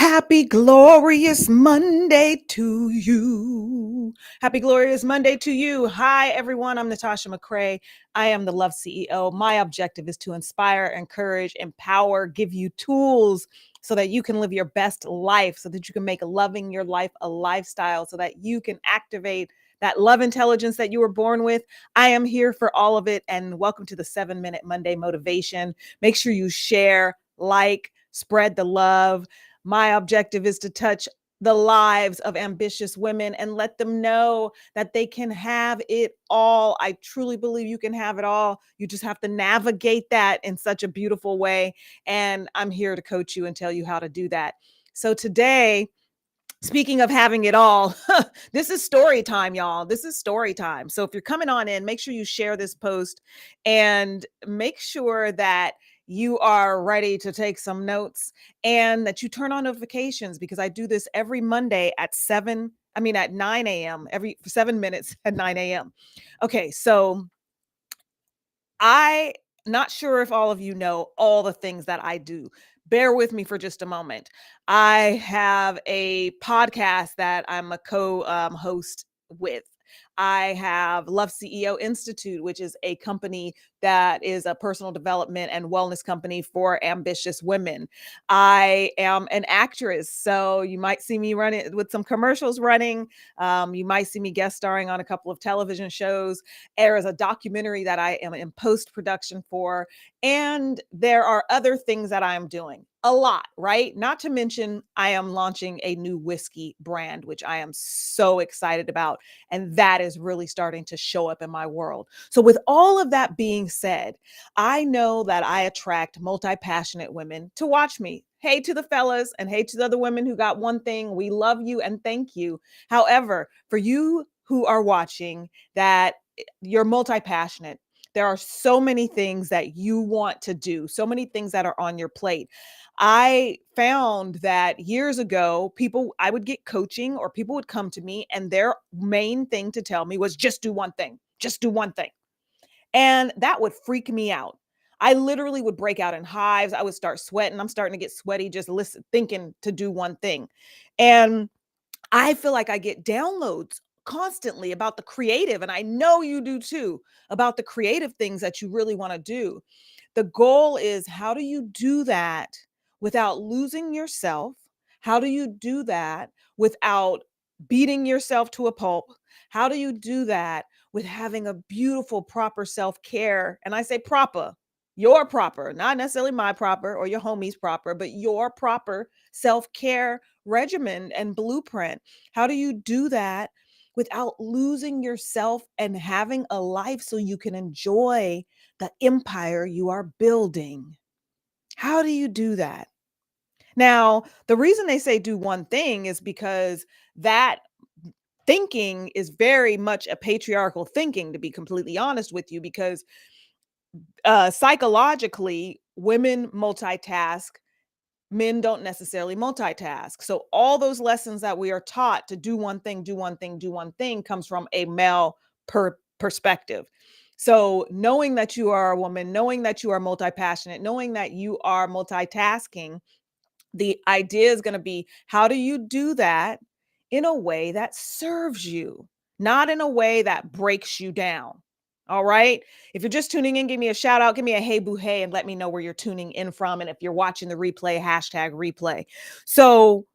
Happy glorious Monday to you. Happy glorious Monday to you. Hi, everyone. I'm Natasha McCrae. I am the Love CEO. My objective is to inspire, encourage, empower, give you tools so that you can live your best life, so that you can make loving your life a lifestyle, so that you can activate that love intelligence that you were born with. I am here for all of it. And welcome to the 7-Minute Monday Motivation. Make sure you share, like, spread the love. My objective is to touch the lives of ambitious women and let them know that they can have it all. I truly believe you can have it all. You just have to navigate that in such a beautiful way. And I'm here to coach you and tell you how to do that. So today, speaking of having it all, this is story time, y'all. This is story time. So if you're coming on in, make sure you share this post and make sure that you are ready to take some notes and that you turn on notifications, because I do this every Monday at 9 a.m., every 7 minutes at 9 a.m. Okay, so I not sure if all of you know all the things that I do. Bear with me for just a moment. I have a podcast that I'm a co-host with. I have Love CEO Institute, which is a company that is a personal development and wellness company for ambitious women. I am an actress, so you might see me running with some commercials running. You might see me guest starring on a couple of television shows. There is a documentary that I am in post production for, and there are other things that I'm doing. A lot, right? Not to mention, I am launching a new whiskey brand, which I am so excited about. And that is really starting to show up in my world. So, with all of that being said, I know that I attract multi passionate women to watch me. Hey to the fellas, and hey to the other women who got one thing. We love you and thank you. However, for you who are watching, that you're multi-passionate. There are so many things that you want to do, so many things that are on your plate. I found that years ago, I would get coaching or people would come to me and their main thing to tell me was just do one thing, just do one thing. And that would freak me out. I literally would break out in hives. I would start sweating. I'm starting to get sweaty just thinking to do one thing. And I feel like I get downloads constantly about the creative, and I know you do too, about the creative things that you really want to do. The goal is, how do you do that without losing yourself? How do you do that without beating yourself to a pulp? How do you do that with having a beautiful, proper self care? And I say proper, your proper, not necessarily my proper or your homie's proper, but your proper self care regimen and blueprint. How do you do that without losing yourself and having a life so you can enjoy the empire you are building? How do you do that? Now, the reason they say do one thing is because that thinking is very much a patriarchal thinking, to be completely honest with you, because psychologically, women multitask, men don't necessarily multitask. So all those lessons that we are taught to do one thing, do one thing, do one thing comes from a male perspective. So knowing that you are a woman, knowing that you are multi-passionate, knowing that you are multitasking, the idea is going to be, how do you do that in a way that serves you, not in a way that breaks you down? All right. If you're just tuning in, give me a shout out, give me a hey boo hey, and let me know where you're tuning in from. And if you're watching the replay, hashtag replay. So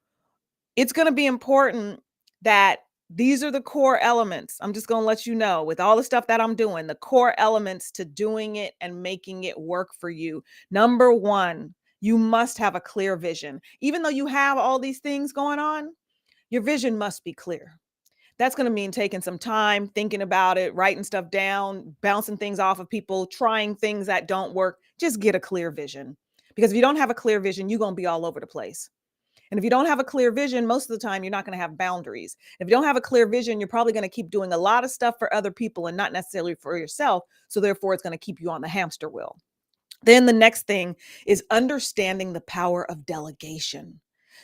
it's going to be important that these are the core elements. I'm just going to let you know, with all the stuff that I'm doing, the core elements to doing it and making it work for you. Number one, you must have a clear vision. Even though you have all these things going on, your vision must be clear. That's going to mean taking some time, thinking about it, writing stuff down, bouncing things off of people, trying things that don't work. Just get a clear vision. Because if you don't have a clear vision, you're going to be all over the place. And if you don't have a clear vision, most of the time, you're not going to have boundaries. If you don't have a clear vision, you're probably going to keep doing a lot of stuff for other people and not necessarily for yourself. So therefore, it's going to keep you on the hamster wheel. Then the next thing is understanding the power of delegation.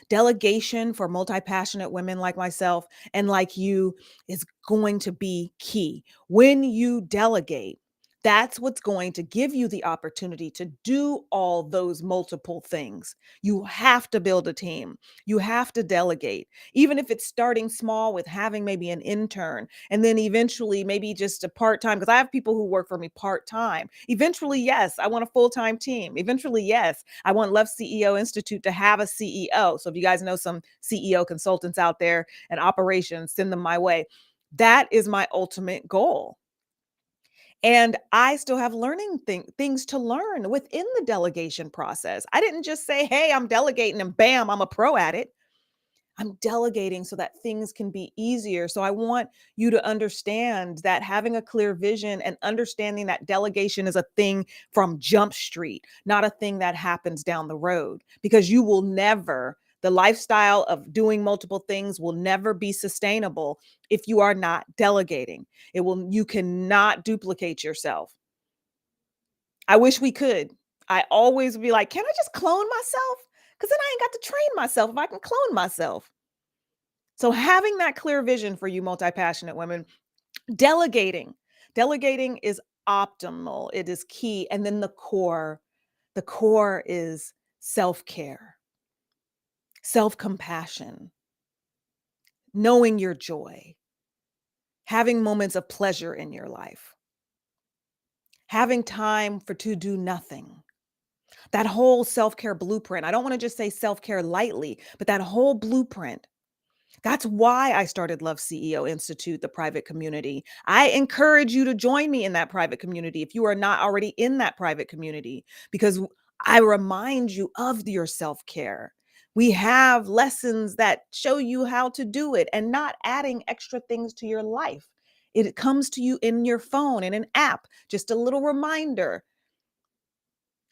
Delegation for multi-passionate women like myself and like you is going to be key. When you delegate, That's what's going to give you the opportunity to do all those multiple things. You have to build a team. You have to delegate, even if it's starting small with having maybe an intern and then eventually maybe just a part time. Because I have people who work for me part time. Eventually, yes, I want a full time team. Eventually, yes, I want Left CEO Institute to have a CEO. So if you guys know some CEO consultants out there and operations, send them my way. That is my ultimate goal. And I still have learning things to learn within the delegation process. I didn't just say, hey, I'm delegating and bam, I'm a pro at it. I'm delegating so that things can be easier. So I want you to understand that having a clear vision and understanding that delegation is a thing from Jump Street, not a thing that happens down the road, because you will never, the lifestyle of doing multiple things will never be sustainable if you are not delegating. You cannot duplicate yourself. I wish we could. I always be like, can I just clone myself? Because then I ain't got to train myself if I can clone myself. So having that clear vision for you multi-passionate women, delegating. Delegating is optimal. It is key. And then the core is self-care, self-compassion, knowing your joy, having moments of pleasure in your life, having time to do nothing. That whole self-care blueprint. I don't want to just say self-care lightly, but that whole blueprint. That's why I started Love CEO Institute, the private community. I encourage you to join me in that private community if you are not already in that private community, because I remind you of your self care. We have lessons that show you how to do it and not adding extra things to your life. It comes to you in your phone, in an app, just a little reminder.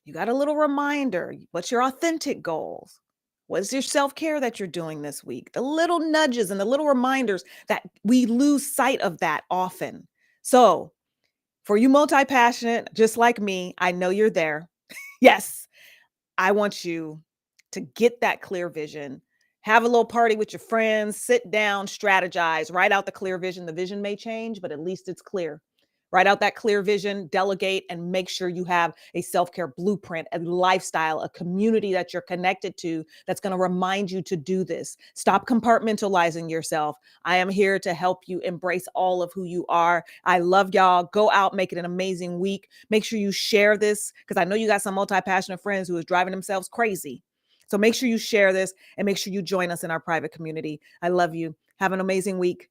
You got a little reminder. What's your authentic goals? What's your self care that you're doing this week? The little nudges and the little reminders that we lose sight of that often. So, for you multi passionate, just like me, I know you're there. Yes, I want you to get that clear vision. Have a little party with your friends, sit down, strategize, write out the clear vision. The vision may change, but at least it's clear. Write out that clear vision, delegate, and make sure you have a self care blueprint, a lifestyle, a community that you're connected to that's going to remind you to do this. Stop compartmentalizing yourself. I am here to help you embrace all of who you are. I love y'all. Go out, make it an amazing week. Make sure you share this because I know you got some multi passionate friends who is driving themselves crazy. So make sure you share this and make sure you join us in our private community. I love you. Have an amazing week.